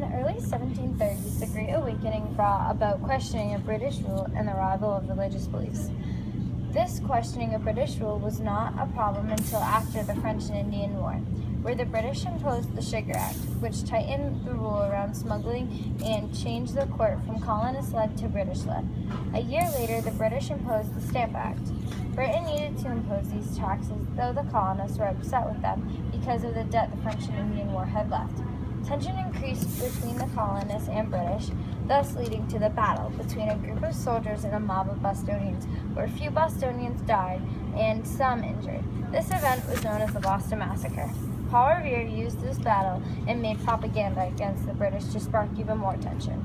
In the early 1730s, the Great Awakening brought about questioning of British rule and the revival of religious beliefs. This questioning of British rule was not a problem until after the French and Indian War, where the British imposed the Sugar Act, which tightened the rule around smuggling and changed the court from colonist-led to British-led. A year later, the British imposed the Stamp Act. Britain needed to impose these taxes, though the colonists were upset with them because of the debt the French and Indian War had left. Tension increased between the colonists and British, thus leading to the battle between a group of soldiers and a mob of Bostonians, where a few Bostonians died and some injured. This event was known as the Boston Massacre. Paul Revere used this battle and made propaganda against the British to spark even more tension.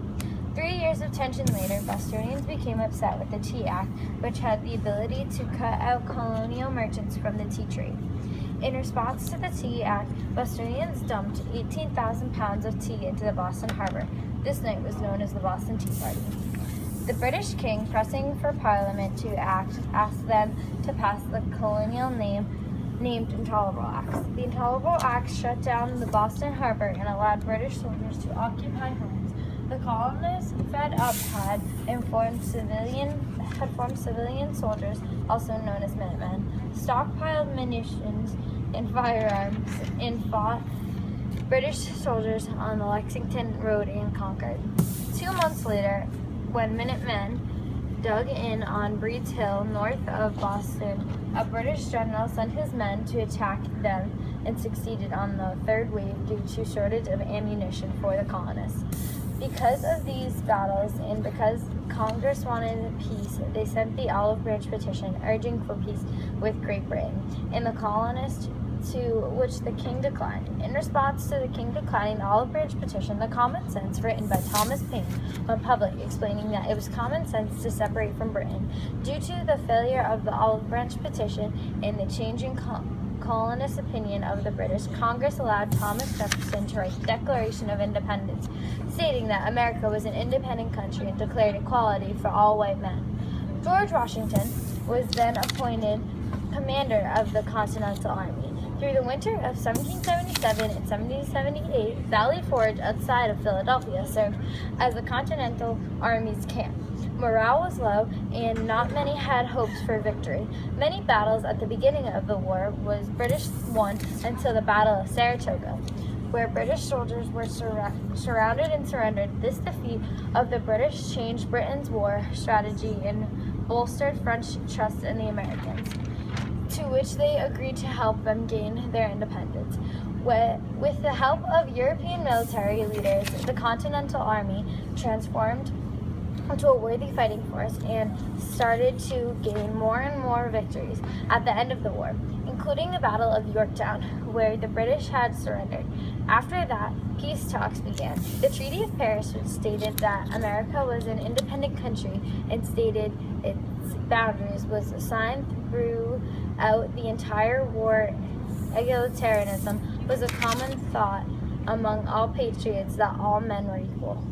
3 years of tension later, Bostonians became upset with the Tea Act, which had the ability to cut out colonial merchants from the tea trade. In response to the Tea Act, Bostonians dumped 18,000 pounds of tea into the Boston Harbor. This night was known as the Boston Tea Party. The British king, pressing for Parliament to act, asked them to pass the colonial named Intolerable Acts. The Intolerable Acts shut down the Boston Harbor and allowed British soldiers to occupy homes. The colonists, fed up, had formed civilian soldiers, also known as Minutemen, stockpiled munitions and firearms, and fought British soldiers on the Lexington Road in Concord. 2 months later, when Minutemen dug in on Breed's Hill, north of Boston, a British general sent his men to attack them and succeeded on the third wave due to shortage of ammunition for the colonists. Because of these battles and because Congress wanted peace, they sent the Olive Branch Petition urging for peace with Great Britain and the colonists, to which the king declined. In response to the king declining the Olive Branch Petition, the Common Sense, written by Thomas Paine, went public, explaining that it was common sense to separate from Britain. Due to the failure of the Olive Branch Petition and the changing colonist opinion of the British, Congress allowed Thomas Jefferson to write the Declaration of Independence, stating that America was an independent country and declared equality for all white men. George Washington was then appointed commander of the Continental Army. Through the winter of 1777 and 1778, Valley Forge outside of Philadelphia served as the Continental Army's camp. Morale was low, and not many had hopes for victory. Many battles at the beginning of the war was British won until the Battle of Saratoga, where British soldiers were surrounded and surrendered. This defeat of the British changed Britain's war strategy and bolstered French trust in the Americans, to which they agreed to help them gain their independence. With the help of European military leaders, the Continental Army transformed into a worthy fighting force and started to gain more and more victories at the end of the war, including the Battle of Yorktown, where the British had surrendered. After that, peace talks began. The Treaty of Paris, which stated that America was an independent country and stated its boundaries, was signed throughout the entire war. Egalitarianism was a common thought among all patriots that all men were equal.